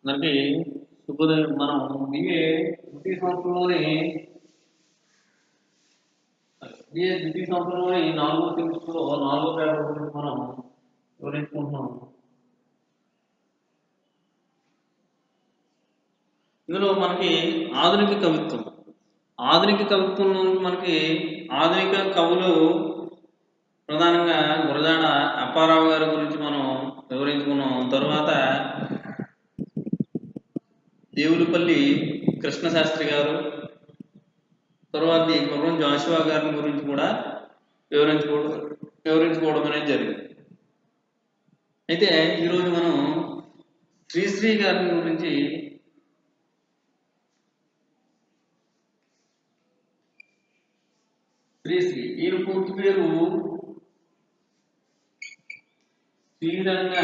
మనకి శుభోదయం. మనం బిఏ ద్వితీయ సంవత్సరంలోని నాలుగో సెమిస్టర్లో నాలుగో పేపర్ గురించి మనం వివరించుకుంటున్నాం. ఇందులో మనకి ఆధునిక కవిత్వం మనకి ఆధునిక కవులు ప్రధానంగా గురజాడ అప్పారావు గారి గురించి మనం వివరించుకున్నాం. తరువాత దేవులపల్లి కృష్ణశాస్త్రి గారు, తర్వాత గుర్రం జాషువా గారి గురించి కూడా వివరించుకోవడం అనేది జరిగింది. అయితే ఈరోజు మనం శ్రీశ్రీ గారి గురించి శ్రీశ్రీ ఈయన పూర్తి పేరు శ్రీరంగ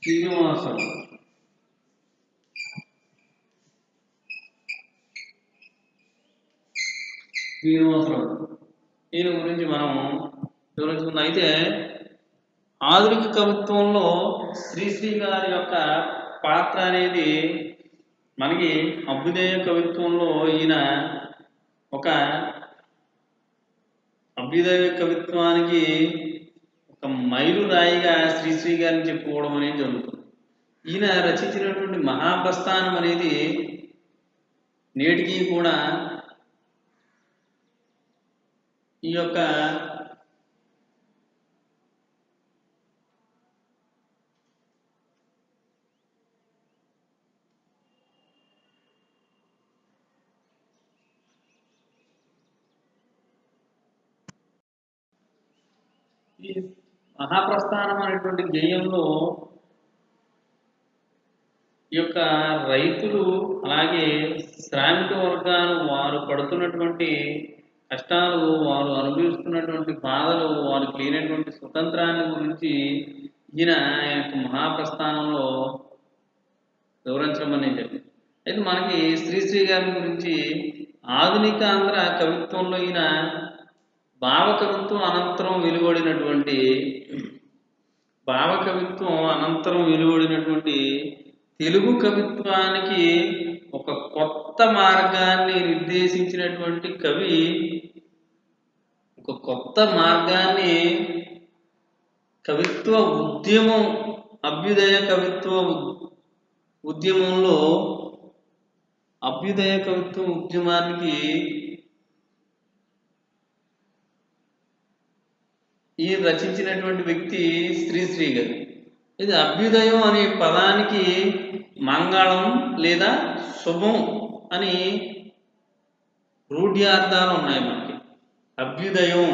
శ్రీనివాసరావు. ఈయన గురించి మనం వివరించుకుందాం. అయితే ఆధునిక కవిత్వంలో శ్రీశ్రీ గారి యొక్క పాత్ర అనేది మనకి అభ్యుదయ కవిత్వంలో ఈయన ఒక అభ్యుదయ కవిత్వానికి ఒక మైలురాయిగా శ్రీశ్రీ గారిని చెప్పుకోవడం అనేది జరుగుతుంది. ఈయన రచించినటువంటి మహాప్రస్థానం అనేది నేటికి కూడా ఈ యొక్క ఈ మహాప్రస్థానం అనేటువంటి గేయంలో ఈ యొక్క రైతులు అలాగే శ్రామిక వర్గాలు వారు పడుతున్నటువంటి కష్టాలు, వారు అనుభవిస్తున్నటువంటి బాధలు, వారికి లేనటువంటి స్వతంత్రాన్ని గురించి ఈయన యొక్క మహాప్రస్థానంలో వివరించడం అనేది జరిగింది. అయితే మనకి శ్రీశ్రీ గారి గురించి ఆధునిక ఆంధ్ర కవిత్వంలో ఈయన భావకవిత్వం అనంతరం వెలువడినటువంటి తెలుగు కవిత్వానికి ఒక కొత్త మార్గాన్ని నిర్దేశించినటువంటి కవి, ఒక కొత్త మార్గాన్ని కవిత్వ ఉద్యమం, అభ్యుదయ కవిత్వ ఉద్యమంలో అభ్యుదయ కవిత్వ ఉద్యమానికి ఈ రచించినటువంటి వ్యక్తి శ్రీశ్రీ గారు. ఇది అభ్యుదయం అనే పదానికి మంగళం లేదా శుభం అని రూఢ్యార్థాలు ఉన్నాయి మనకి. అభ్యుదయం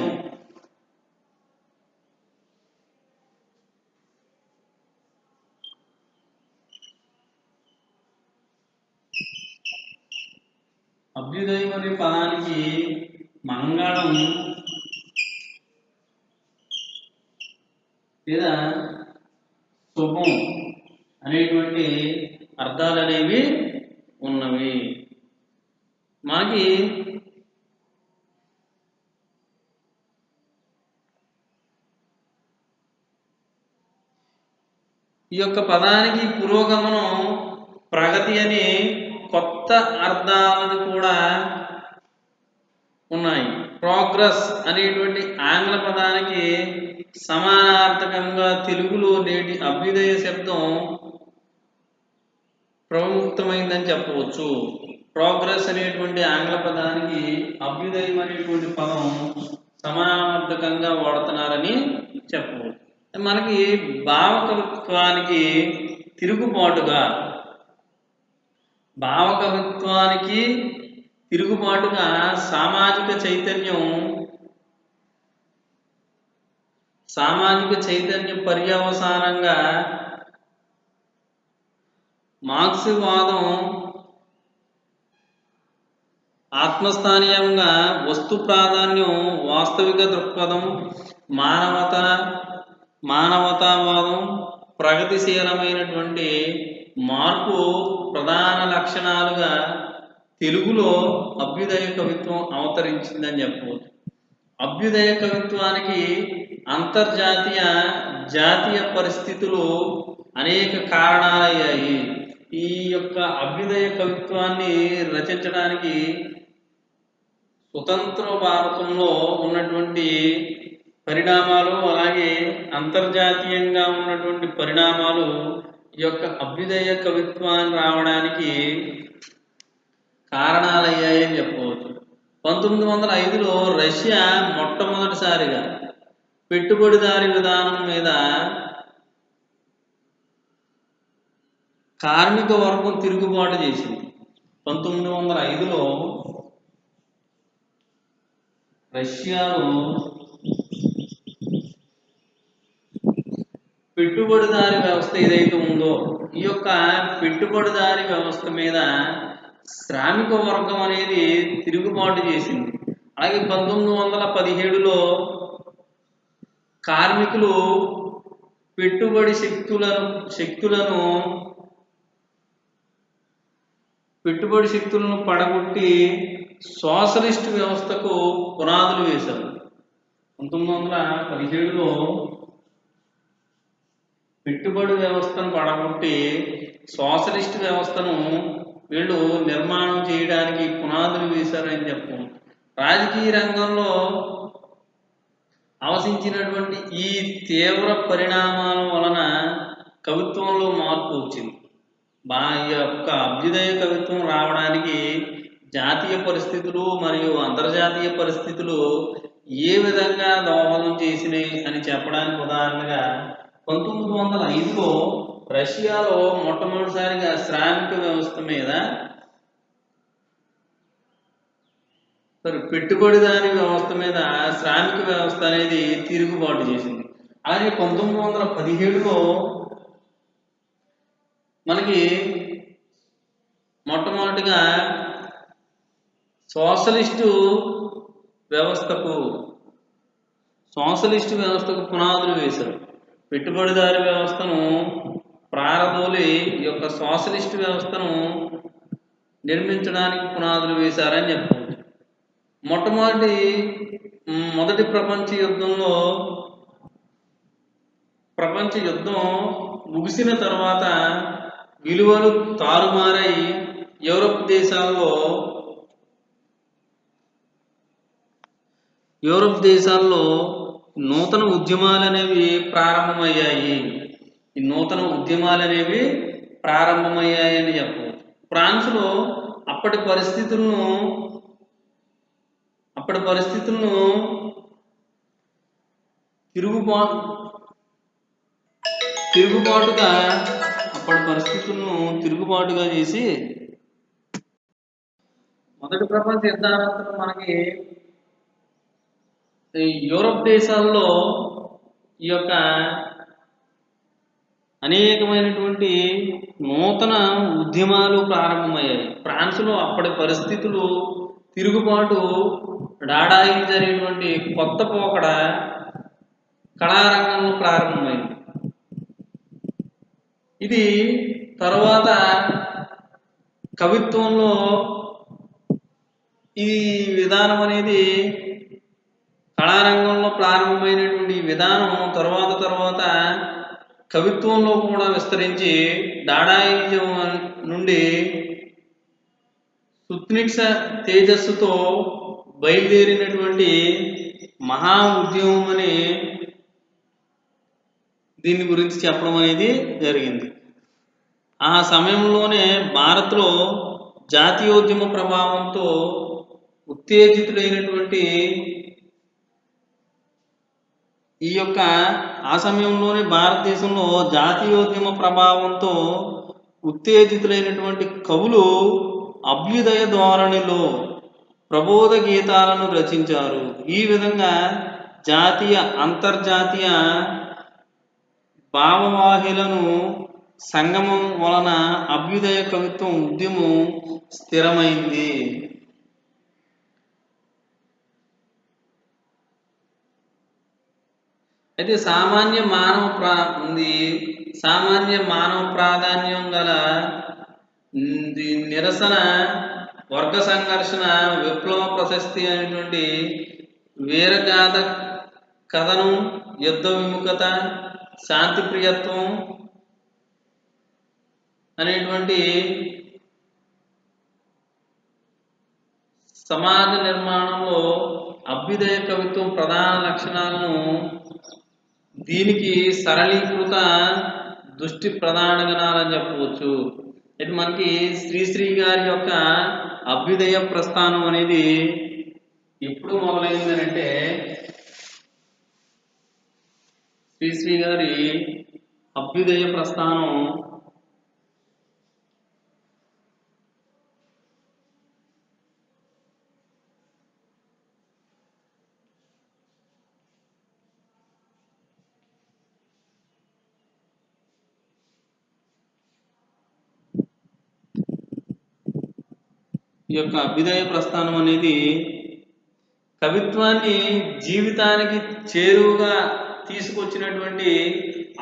అనే పదానికి మంగళం లేదా శుభం అనేటువంటి అర్థాలు అనేవి ఉన్నవి. మనకి ఈ యొక్క పదానికి పురోగమనం, ప్రగతి అనే కొత్త అర్థాలను కూడా ఉన్నాయి. ప్రోగ్రెస్ అనేటువంటి ఆంగ్ల పదానికి సమానార్థకంగా తెలుగులో నేటి అభ్యుదయ శబ్దం ప్రముక్తమైందని చెప్పవచ్చు. ప్రోగ్రెస్ అనేటువంటి ఆంగ్ల పదానికి అభ్యుదయం అనేటువంటి పదం సమానార్థకంగా వాడుతున్నారని చెప్పవచ్చు. మనకి భావకవిత్వానికి తిరుగుబాటుగా సామాజిక చైతన్యం పర్యవసానంగా మార్క్స్వాదం ఆత్మస్థానీయంగా వస్తు ప్రాధాన్యం, వాస్తవిక దృక్పథం, మానవతావాదం, ప్రగతిశీలమైనటువంటి మార్పు ప్రధాన లక్షణాలుగా తెలుగులో అభ్యుదయ కవిత్వం అవతరించిందని చెప్పవచ్చు. అభ్యుదయ కవిత్వానికి అంతర్జాతీయ జాతీయ పరిస్థితులు అనేక కారణాలయ్యాయి. ఈ యొక్క అభ్యుదయ కవిత్వాన్ని రచించడానికి స్వతంత్ర భారతంలో ఉన్నటువంటి పరిణామాలు, అలాగే అంతర్జాతీయంగా ఉన్నటువంటి పరిణామాలు ఈ యొక్క అభ్యుదయ కవిత్వాన్ని రావడానికి కారణాలయ్యాయని చెప్పవచ్చు. 1905లో రష్యా మొట్టమొదటిసారిగా పెట్టుబడిదారీ విధానం మీద కార్మిక వర్గం తిరుగుబాటు చేసింది. 1905లో రష్యాలో పెట్టుబడిదారీ వ్యవస్థ ఏదైతే ఉందో ఈ యొక్క పెట్టుబడిదారీ వ్యవస్థ మీద శ్రామిక వర్గం అనేది తిరుగుబాటు చేసింది. అలాగే 1917లో కార్మికులు పెట్టుబడి శక్తులను పడగొట్టి సోషలిస్ట్ వ్యవస్థకు పునాదులు వేశారు. 1917లో పెట్టుబడి వ్యవస్థను పడగొట్టి సోషలిస్ట్ వ్యవస్థను వీళ్ళు నిర్మాణం చేయడానికి పునాదులు వేశారని చెప్పారు. రాజకీయ రంగంలో ఆవసించినటువంటి ఈ తీవ్ర పరిణామాల వలన కవిత్వంలో మార్పు వచ్చింది. ఈ యొక్క అభ్యుదయ కవిత్వం రావడానికి జాతీయ పరిస్థితులు మరియు అంతర్జాతీయ పరిస్థితులు ఏ విధంగా దోహదం చేసినాయి అని చెప్పడానికి ఉదాహరణగా 1905లో రష్యాలో మొట్టమొదటిసారిగా శ్రామిక వ్యవస్థ మీద పెట్టుబడిదారీ వ్యవస్థ మీద శ్రామిక వ్యవస్థ అనేది తిరుగుబాటు చేసింది. అలాగే 1917లో మనకి మొట్టమొదటిగా సోషలిస్టు వ్యవస్థకు పునాదులు వేశారు. పెట్టుబడిదారీ వ్యవస్థను ప్రారదోలి ఈ యొక్క సోషలిస్ట్ వ్యవస్థను నిర్మించడానికి పునాదులు వేశారని చెప్పవచ్చు. మొదటి ప్రపంచ యుద్ధం ముగిసిన తర్వాత విలువలు తారుమారై యూరప్ దేశాల్లో నూతన ఉద్యమాలు అనేవి ప్రారంభమయ్యాయి. ఈ నూతన ఉద్యమాలు అనేవి ప్రారంభమయ్యాయని చెప్పవచ్చు. ఫ్రాన్స్లో అప్పటి పరిస్థితులను తిరుగుబాటుగా చేసి మొదటి ప్రపంచ యుద్ధానంతరం మనకి యూరప్ దేశాల్లో ఈ యొక్క అనేకమైనటువంటి నూతన ఉద్యమాలు ప్రారంభమయ్యాయి. ఫ్రాన్స్లో అప్పటి పరిస్థితులు తిరుగుబాటు డాడాయి జరిగినటువంటి కొత్త పోకడ కళారంగంలో ప్రారంభమైంది. ఇది తరువాత కవిత్వంలో ఈ విధానం అనేది కళారంగంలో ప్రారంభమైనటువంటి విధానం తర్వాత కవిత్వంలో కూడా విస్తరించి డాడాయిజం నుండి సుత్నిక్స తేజస్సుతో బయలుదేరినటువంటి మహా ఉద్యమం అని దీని గురించి చెప్పడం అనేది జరిగింది. ఆ సమయంలోనే భారత్లో జాతీయోద్యమ ప్రభావంతో ఉత్తేజితులైనటువంటి ఆ సమయంలోనే భారతదేశంలో జాతీయోద్యమ ప్రభావంతో ఉత్తేజితులైనటువంటి కవులు అభ్యుదయ ధోరణిలో ప్రబోధ గీతాలను రచించారు. ఈ విధంగా జాతీయ అంతర్జాతీయ భావవాహిలను సంగమం వలన అభ్యుదయ కవిత్వం ఉద్యమం స్థిరమైంది. అయితే సామాన్య మానవ ప్రాధాన్యం గల నిరసన, వర్గ సంఘర్షణ, విప్లవ ప్రశస్తి అనేటువంటి వీరగాథ కథనం, యుద్ధ విముఖత, శాంతి ప్రియత్వం అనేటువంటి సమాజ నిర్మాణంలో అభ్యుదయ కవిత్వం ప్రధాన లక్షణాలను దీనికి సరళీకృత దృష్టి ప్రధాన గణాలని చెప్పవచ్చు. అయితే మనకి శ్రీశ్రీ గారి యొక్క అభ్యుదయ ప్రస్థానం అనేది ఎప్పుడు మొదలైందని అంటే శ్రీశ్రీ గారి అభ్యుదయ ప్రస్థానం ఈ యొక్క అభ్యుదయ ప్రస్థానం అనేది కవిత్వాన్ని జీవితానికి చేరువుగా తీసుకొచ్చినటువంటి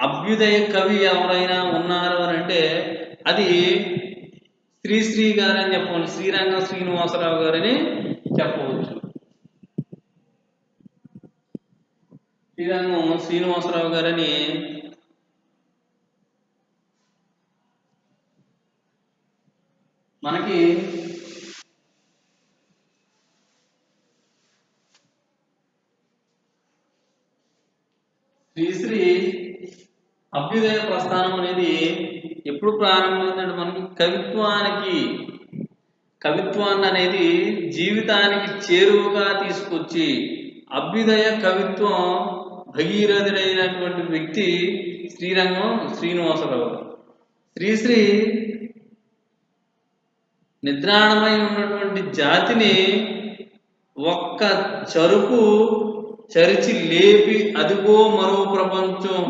అభ్యుదయ కవి ఎవరైనా ఉన్నారు అని అంటే అది శ్రీశ్రీ గారు అని చెప్పవచ్చు. శ్రీరంగం శ్రీనివాసరావు గారని చెప్పవచ్చు. శ్రీరంగం శ్రీనివాసరావు గారని మనకి శ్రీశ్రీ అభ్యుదయ ప్రస్థానం అనేది ఎప్పుడు ప్రారంభమైందంటే మనకి కవిత్వాన్ని అనేది జీవితానికి చేరువుగా తీసుకొచ్చి అభ్యుదయ కవిత్వం భగీరథుడైనటువంటి వ్యక్తి శ్రీరంగం శ్రీనివాసరావు. శ్రీశ్రీ నిద్రాణమై ఉన్నటువంటి జాతిని ఒక్క చరుపు చరిచి లేపి అదిగో మరో ప్రపంచం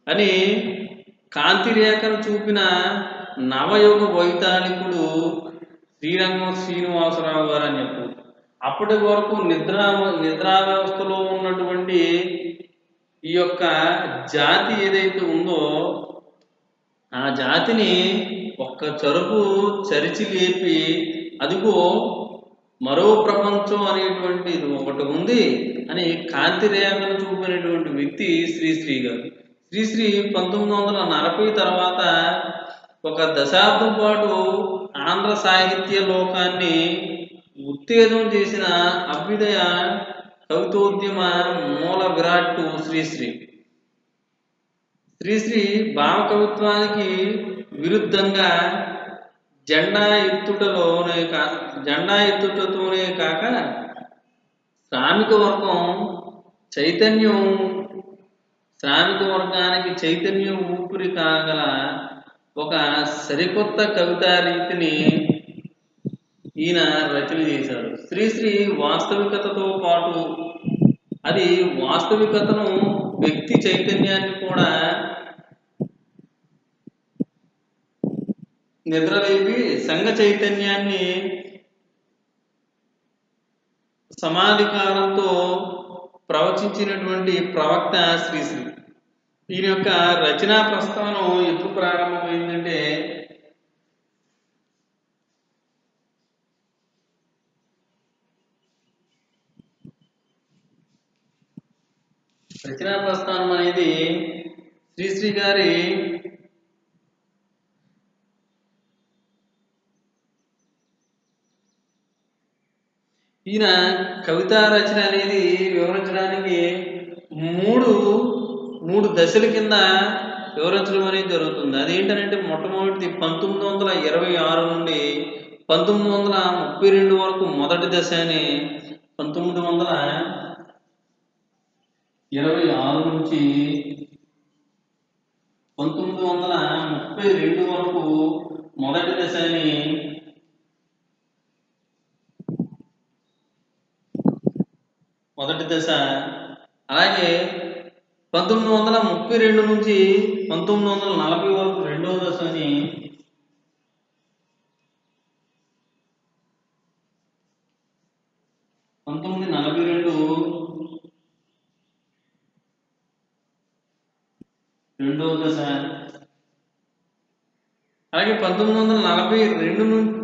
అని కాంతిరేఖను చూపిన నవయుగ వైతాళికుడు శ్రీరంగం శ్రీనివాసరావు గారు అని చెప్పు. అప్పటి వరకు నిద్రా వ్యవస్థలో ఉన్నటువంటి ఈ యొక్క జాతి ఏదైతే ఉందో ఆ జాతిని ఒక్క చరుపు చరిచి లేపి అదిగో మరో ప్రపంచం అనేటువంటిది ఒకటి ఉంది అని కాంతి రేఖను చూపినటువంటి వ్యక్తి శ్రీశ్రీ గారు. శ్రీశ్రీ 1940 తర్వాత ఒక దశాబ్దం పాటు ఆంధ్ర సాహిత్య లోకాన్ని ఉత్తేజం చేసిన అభ్యుదయ కవితోద్యమ మూల విరాట్టు శ్రీశ్రీ. శ్రీశ్రీ భావ కవిత్వానికి విరుద్ధంగా జెండా ఎత్తుటతోనే కాక శ్రామిక వర్గానికి చైతన్యం ఊపిరి కాగల ఒక సరికొత్త కవితా రీతిని ఈయన రచన చేశాడు. శ్రీశ్రీ వాస్తవికతతో పాటు అది వాస్తవికతను వ్యక్తి చైతన్యాన్ని కూడా నిద్రలేపి సంఘ చైతన్యాన్ని సమాధికారంతో ప్రవచించినటువంటి ప్రవక్త శ్రీశ్రీ. ఈయన యొక్క రచనా ప్రస్థానం ఎప్పుడు ప్రారంభమైందంటే రచనా ప్రస్థానం అనేది శ్రీశ్రీ గారి ఈయన కవితా రచన అనేది వివరించడానికి మూడు దశల కింద వివరించడం అనేది జరుగుతుంది. అదేంటంటే మొట్టమొదటిది 1926 నుండి 1932 వరకు మొదటి దశ అని, 1926 నుంచి 1932 వరకు మొదటి దశ అని, మొదటి దశ. అలాగే 1932 నుంచి 1940 వరకు రెండవ దశ అని, 1942 రెండవ దశ. అలాగే 1942 నుంచి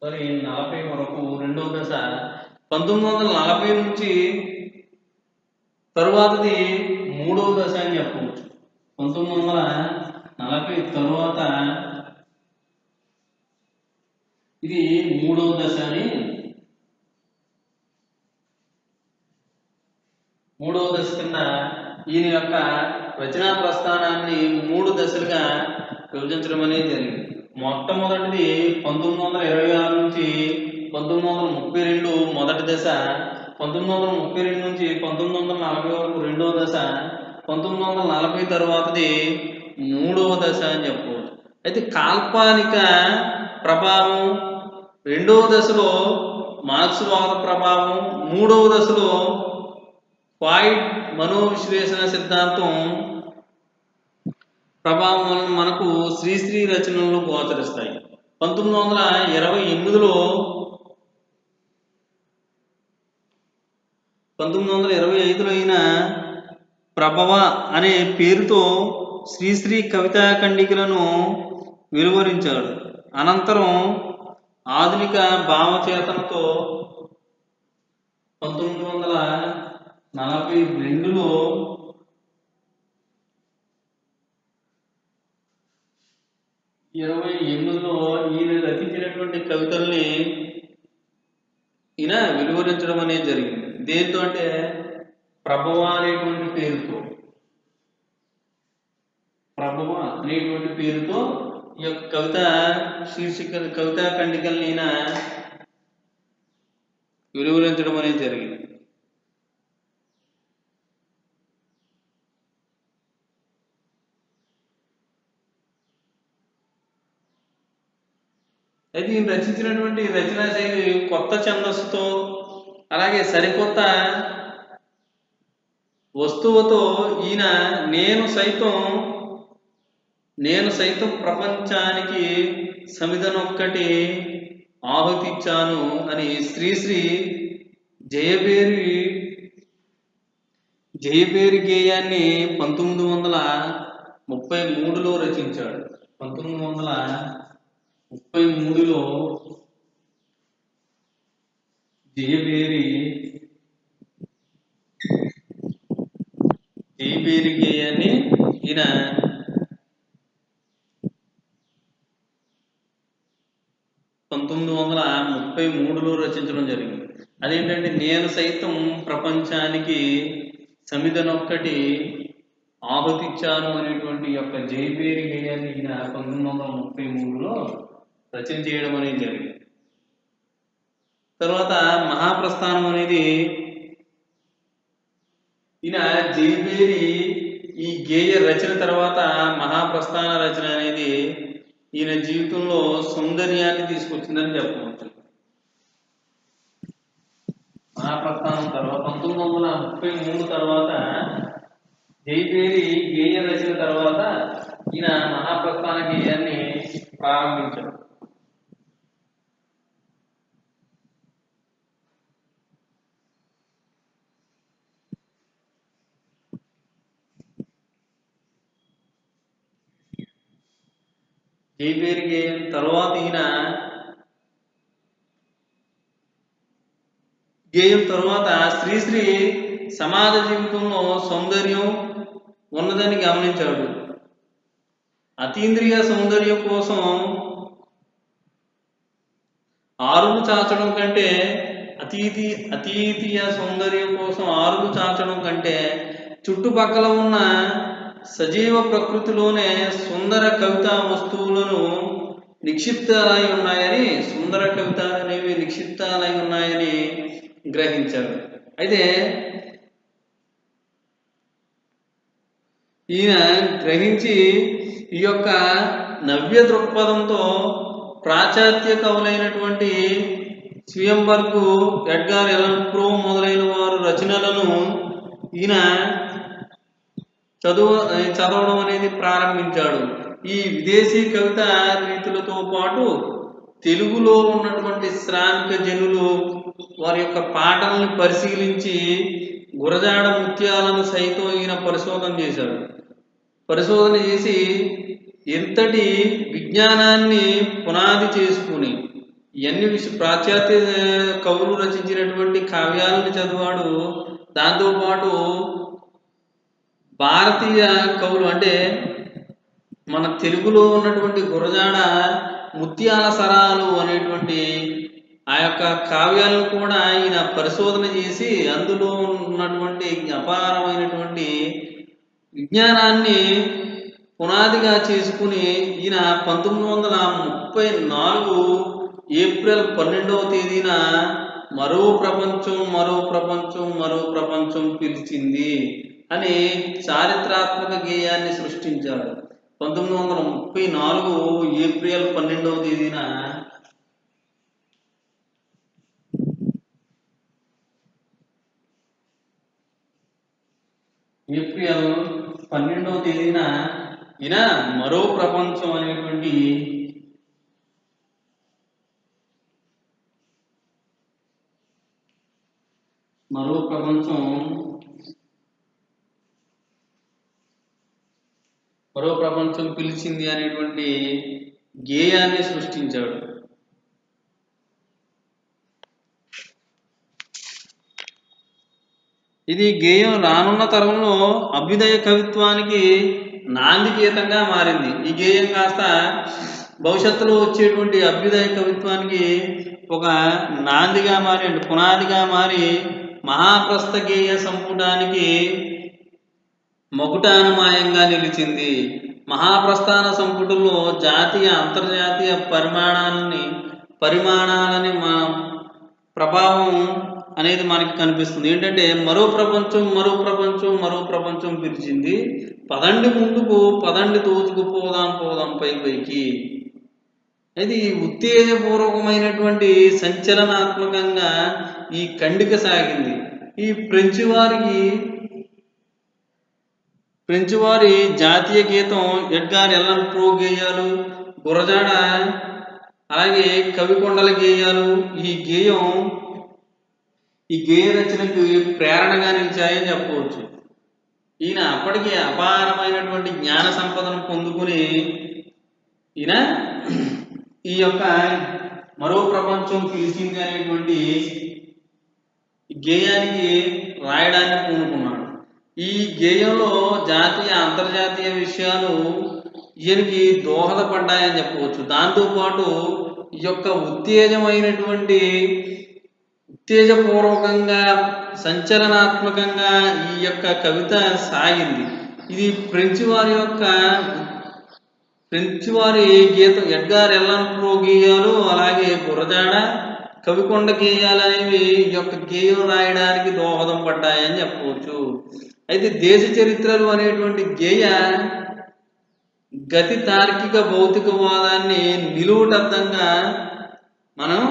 40 వరకు రెండవ దశ. 1940 నుంచి తరువాతది మూడవ దశ అని చెప్పవచ్చు. 1940 తరువాత ఇది మూడవ దశ అని, మూడవ దశ కింద ఈయన యొక్క రచనా ప్రస్థానాన్ని 3 దశలుగా విభజించడం అనేది జరిగింది. మొట్టమొదటిది 1926 నుంచి 1932 మొదటి దశ, 1932 నుంచి 1940 వరకు రెండవ దశ, 1940 తర్వాతది మూడవ దశ అని చెప్పవచ్చు. అయితే కాల్పనిక ప్రభావం రెండవ దశలో మార్క్స్వాద ప్రభావం, మూడవ దశలో ఫ్రాయిడ్ మనోవిశ్లేషణ సిద్ధాంతం ప్రభావం వలన మనకు శ్రీశ్రీ రచనలు గోచరిస్తాయి. 1925లో అయిన ప్రభవ అనే పేరుతో శ్రీశ్రీ కవితా ఖండికలను వెలువరించాడు. అనంతరం ఆధునిక భావచేతనతో 1942లో ఈయన రచించినటువంటి కవితల్ని ఈయన వెలువరించడం అనేది జరిగింది. దేంతో అంటే ప్రభవ అనేటువంటి పేరుతో, ప్రభవ అనేటువంటి పేరుతో ఈ యొక్క కవిత శీర్షిక కవితా ఖండికల్ని ఈయన వెలువరించడం అనేది జరిగింది. అయితే ఈయన రచించినటువంటి రచనా శైలి కొత్త ఛందస్సుతో, అలాగే సరికొత్త వస్తువుతో ఈయన నేను సైతం ప్రపంచానికి సమిధనొక్కటి ఆహుతిచ్చాను అని శ్రీశ్రీ జయబేరి గేయాన్ని 1933లో రచించాడు. 1933లో జయబేరి గేయాన్ని ఈయన 1933లో రచించడం జరిగింది. అదేంటంటే నేను సైతం ప్రపంచానికి సమిధనొక్కటి ఆహుతిచ్చాను అనేటువంటి యొక్క జయబేరి గేయాన్ని ఈయన 1933లో రచన చేయడం అనేది జరిగింది. తర్వాత మహాప్రస్థానం అనేది ఈయన జయబేరి ఈ గేయ రచన తర్వాత మహాప్రస్థాన రచన అనేది ఈయన జీవితంలో సౌందర్యాన్ని తీసుకొచ్చిందని చెప్పవచ్చు. మహాప్రస్థానం తర్వాత 1933 తర్వాత జయబేరి గేయ రచన తర్వాత ఈయన మహాప్రస్థాన గేయాన్ని ప్రారంభించాడు. జయబేరి గేయం తర్వాత ఈయన గేయం తర్వాత శ్రీశ్రీ సమాజ జీవితంలో సౌందర్యం ఉన్నదని గమనించాడు. అతీంద్రియ సౌందర్యం కోసం ఆరులు చాచడం కంటే అతీతీయ సౌందర్యం కోసం ఆరులు చాచడం కంటే చుట్టుపక్కల ఉన్న సజీవ ప్రకృతిలోనే సుందర కవితా వస్తువులను నిక్షిప్తాలై ఉన్నాయని, సుందర కవితలు అనేవి నిక్షిప్తాలై ఉన్నాయని గ్రహించాడు. అయితే ఈయన గ్రహించి ఈ యొక్క నవ్య దృక్పథంతో పాశ్చాత్య కవులైనటువంటి స్వీయంబర్గ్, ఎడ్గార్ ఎలన్ పో మొదలైన వారు రచనలను ఈయన చదవడం అనేది ప్రారంభించాడు. ఈ విదేశీ కవిత రీతులతో పాటు తెలుగులో ఉన్నటువంటి శ్రామిక జనులు వారి యొక్క పాటలను పరిశీలించి గురజాడ ముత్యాలను సైతం ఈయన పరిశోధన చేశాడు. పరిశోధన చేసి ఎంతటి విజ్ఞానాన్ని పునాది చేసుకుని ఇవన్నీ పాశ్చాత్య కవులు రచించినటువంటి కావ్యాలను చదివాడు. దాంతోపాటు భారతీయ కవులు అంటే మన తెలుగులో ఉన్నటువంటి గురజాడ ముత్యాల సరాలు అనేటువంటి ఆ యొక్క కావ్యాలను కూడా ఈయన పరిశోధన చేసి అందులో ఉన్నటువంటి అపారమైనటువంటి విజ్ఞానాన్ని పునాదిగా చేసుకుని ఈయన 1934 ఏప్రిల్ 12వ తేదీన మరో ప్రపంచం మరో ప్రపంచం మరో ప్రపంచం పిలిచింది అని చారిత్రాత్మక గేయాన్ని సృష్టించాడు. 1934 ఏప్రిల్ 12వ తేదీన ఈయన మరో ప్రపంచం అనేటువంటి మరో ప్రపంచం పిలిచింది అనేటువంటి గేయాన్ని సృష్టించాడు. ఇది గేయం రానున్న తరంలో అభ్యుదయ కవిత్వానికి నాంది గీతంగా మారింది. ఈ గేయం కాస్త భవిష్యత్తులో వచ్చేటువంటి అభ్యుదయ కవిత్వానికి ఒక నాందిగా మారి పునాదిగా మారి మహాప్రస్థ గేయ సంపుటానికి మకుటానమాయంగా నిలిచింది. మహాప్రస్థాన సంపుటిలో జాతీయ అంతర్జాతీయ పరిమాణాలని ప్రభావం అనేది మనకి కనిపిస్తుంది. ఏంటంటే మరో ప్రపంచం మరో ప్రపంచం మరో ప్రపంచం పిలిచింది, పదండి ముందుకు పదండి తోచుకుపోదాం పోదాం పైకి. ఇది ఉత్తేజపూర్వకమైనటువంటి సంచలనాత్మకంగా ఈ ఖండిక సాగింది. ఈ ఫ్రెంచ్ వారి జాతీయ గీతం ఎడ్గార్ ఎల్లన్ పో గేయాలు, గురజాడ అలాగే కవికొండల గేయాలు ఈ గేయ రచనకు ప్రేరణగా నిలిచాయని చెప్పవచ్చు. ఈయన అప్పటికే అపారమైనటువంటి జ్ఞాన సంపదను పొందుకుని ఈయన ఈ యొక్క మరో ప్రపంచం పిలిచింది అనేటువంటి గేయానికి రాయడాన్ని పూనుకున్నాడు. ఈ గేయంలో జాతీయ అంతర్జాతీయ విషయాలు ఈయనకి దోహదపడ్డాయని చెప్పవచ్చు. దాంతోపాటు ఈ యొక్క ఉత్తేజపూర్వకంగా సంచలనాత్మకంగా ఈ యొక్క కవిత సాగింది. ఇది ఫ్రెంచ్ వారి గీతం ఎడ్గార్ ఎల్లన్ పో గేయాలు అలాగే గురజాడ కవికొండ గేయాలు అనేవి ఈ యొక్క గేయం రాయడానికి దోహదం పడ్డాయని చెప్పవచ్చు. అయితే దేశ చరిత్రలు అనేటువంటి గేయ గతి తార్కిక భౌతికవాదాన్ని నిలువుటద్దంగా మనం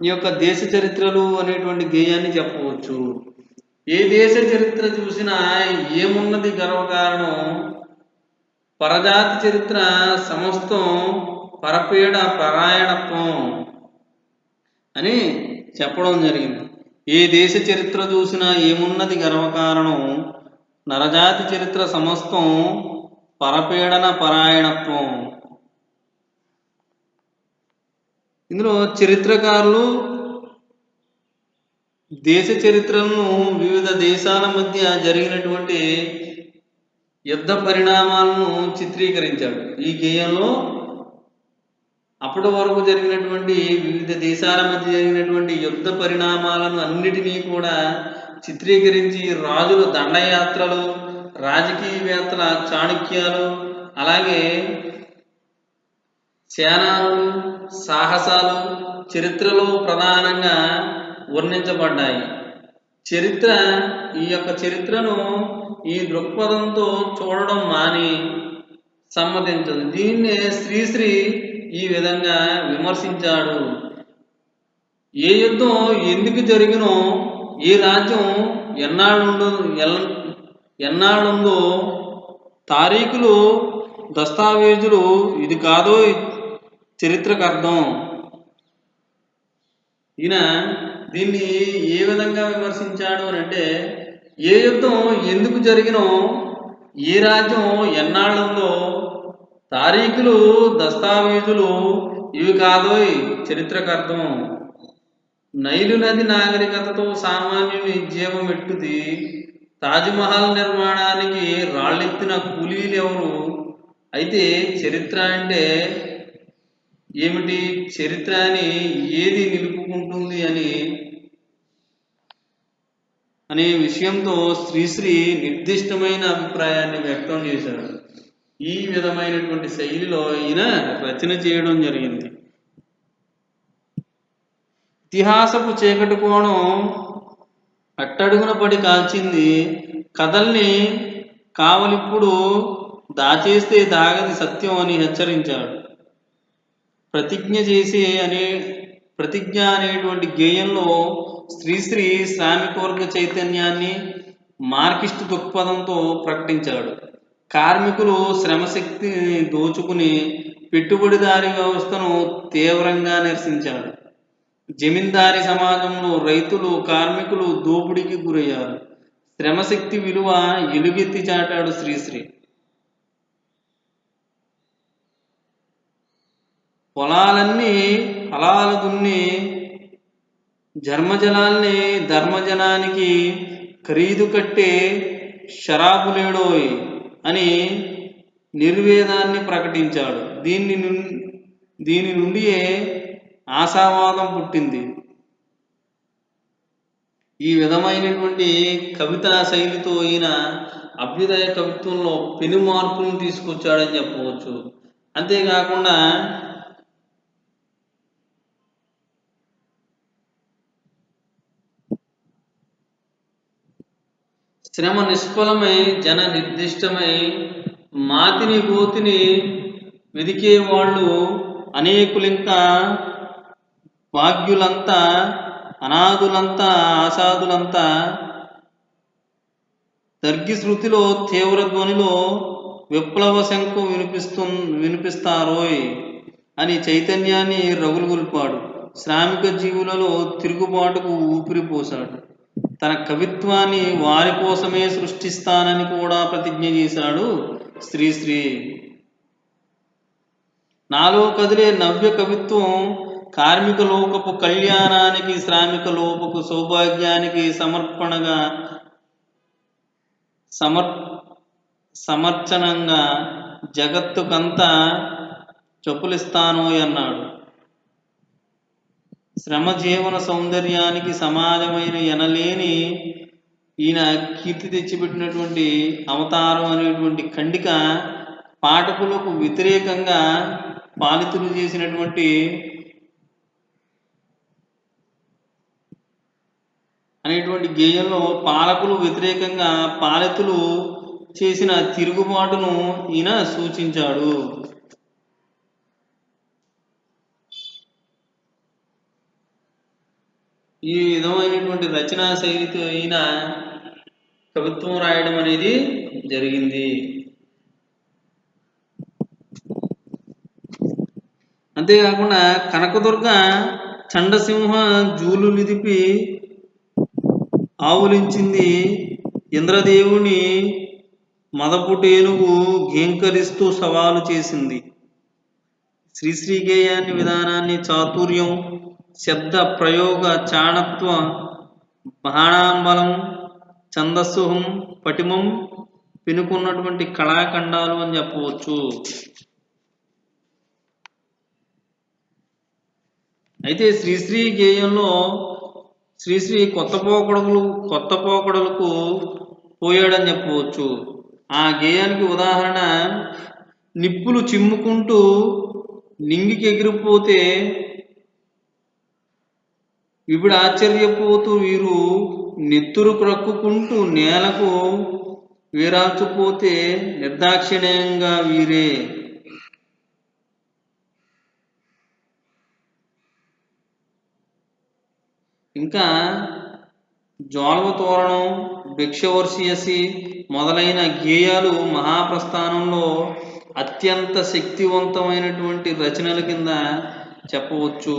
ఈ యొక్క దేశ చరిత్రలు అనేటువంటి గేయాన్ని చెప్పవచ్చు. ఏ దేశ చరిత్ర చూసినా ఏమున్నది గర్వకారణం, పరజాతి చరిత్ర సమస్తం పరపీడ పరాయణత్వం అని చెప్పడం జరిగింది. ఏ దేశ చరిత్ర చూసినా ఏమున్నది గర్వకారణం, నరజాతి చరిత్ర సమస్తం పరపీడన పరాయణత్వం. ఇందులో చరిత్రకారులు దేశ చరిత్రలను వివిధ దేశాల మధ్య జరిగినటువంటి యుద్ధ పరిణామాలను చిత్రీకరించాడు. ఈ గేయంలో అప్పటి వరకు జరిగినటువంటి వివిధ దేశాల మధ్య జరిగినటువంటి యుద్ధ పరిణామాలను అన్నిటినీ కూడా చిత్రీకరించి రాజుల దండయాత్రలు, రాజకీయవేత్తల చాణక్యాలు, అలాగే సేనాలు సాహసాలు చరిత్రలో ప్రధానంగా వర్ణించబడ్డాయి. ఈ యొక్క చరిత్రను ఈ దృక్పథంతో చూడడం మాని సమ్మతించదు. దీన్నే శ్రీశ్రీ ఈ విధంగా విమర్శించాడు. ఏ యుద్ధం ఎందుకు జరిగినో, ఏ రాజ్యం ఎన్నాళ్ళుందో తారీఖులు దస్తావేజులు ఇది కాదో చరిత్రకు అర్థం. ఈయన దీన్ని ఏ విధంగా విమర్శించాడు అని అంటే, ఏ యుద్ధం ఎందుకు జరిగినో, ఏ రాజ్యం ఎన్నాళ్ళుందో తారీఖులు దస్తావేజులు ఇవి కాదోయ్ చరిత్రకు అర్థం. నైలు నది నాగరికతతో సామాన్యుని జీవమెట్టుది, తాజ్మహల్ నిర్మాణానికి రాళ్ళెత్తిన కూలీలు ఎవరు? అయితే చరిత్ర అంటే ఏమిటి, చరిత్ర అని ఏది నిలుపుకుంటుంది అనే విషయంతో శ్రీశ్రీ నిర్దిష్టమైన అభిప్రాయాన్ని వ్యక్తం చేశాడు. ఈ విధమైనటువంటి శైలిలో ఈయన రచన చేయడం జరిగింది. ఇతిహాసపు చీకటి కోణం అట్టడుగున పడి కాల్చింది, కథల్ని కావలిప్పుడు దాచేస్తే దాగది సత్యం అని హెచ్చరించాడు. ప్రతిజ్ఞ అనేటువంటి గేయంలో శ్రీశ్రీ శ్రామిక వర్గ చైతన్యాన్ని మార్కిస్టు దృక్పథంతో ప్రకటించాడు. కార్మికులు శ్రమశక్తిని దోచుకుని పెట్టుబడిదారీ వ్యవస్థను తీవ్రంగా నిరసించాడు. జమీందారీ సమాజంలో రైతులు, కార్మికులు దోపిడీకి గురయ్యారు. శ్రమశక్తి విలువ ఎలుగెత్తి చాటాడు శ్రీశ్రీ. పొలాలన్నీ ఫలాలు దున్ని జన్మజలాల్ని ధర్మజనానికి ఖరీదు కట్టే షరాబులేడోయ్ అని నిర్వేదాన్ని ప్రకటించాడు. దీని నుండియే ఆశావాదం పుట్టింది. ఈ విధమైనటువంటి కవితా శైలితో ఈయన అభ్యుదయ కవిత్వంలో పెను మార్పులను తీసుకొచ్చాడని చెప్పవచ్చు. అంతేకాకుండా శ్రమ నిష్ఫలమై జన నిర్దిష్టమై మాతిని గోతిని వెదికే వాళ్ళు అనేకులింకా భాగ్యులంతా అనాథులంతా ఆశాదులంతా దర్గి శృతిలో తీవ్ర ధ్వనిలో విప్లవ శంఖం వినిపిస్తారోయ్ అని చైతన్యాన్ని రగులుగొల్పాడు. శ్రామిక జీవులలో తిరుగుబాటుకు ఊపిరిపోశాడు. తన కవిత్వాన్ని వారి కోసమే సృష్టిస్తానని కూడా ప్రతిజ్ఞ చేశాడు శ్రీశ్రీ. నాలో కదిలే నవ్య కవిత్వం కార్మిక లోకపు కళ్యాణానికి, శ్రామిక లోకపు సౌభాగ్యానికి సమర్చనంగా జగత్తుకంతా చొప్పులిస్తానోయ్ అన్నాడు. శ్రమజీవన సౌందర్యానికి సమాజమైన ఎనలేని ఈయన కీర్తి తెచ్చిపెట్టినటువంటి అవతారం అనేటువంటి ఖండిక పాఠకులకు వ్యతిరేకంగా పాలితులు చేసినటువంటి అనేటువంటి గేయంలో పాలకులు వ్యతిరేకంగా పాలితులు చేసిన తిరుగుబాటును ఈయన సూచించాడు. ఈ విధమైనటువంటి రచనా శైలితో ఈయన కవిత్వం రాయడం అనేది జరిగింది. అంతేకాకుండా కనకదుర్గ చండసింహ జూలు నిదిపి ఆవులించింది, ఇంద్రదేవుని మదపుటేనుగు ఘేంకరిస్తూ సవాలు చేసింది. శ్రీశ్రీ గేయాన్ని విధానాన్ని చాతుర్యం, శబ్ద ప్రయోగ చాణత్వ, బాణాంబలం, ఛందస్సుహం, పటిమం పెనుకున్నటువంటి కళాఖండాలు అని చెప్పవచ్చు. అయితే శ్రీశ్రీ గేయంలో శ్రీశ్రీ కొత్త పోకడలకు పోయాడని చెప్పవచ్చు. ఆ గేయానికి ఉదాహరణ, నిప్పులు చిమ్ముకుంటూ నింగికి ఎగిరిపోతే వివిడ ఆశ్చర్యపోతూ వీరు నెత్తురు క్రక్కుకుంటూ నేలకు వీరాల్చిపోతే నిర్దాక్షిణ్యంగా వీరే. ఇంకా జ్వాల్వ తోరణం, భిక్షవర్షియసి మొదలైన గేయాలు మహాప్రస్థానంలో అత్యంత శక్తివంతమైనటువంటి రచనల కింద చెప్పవచ్చు.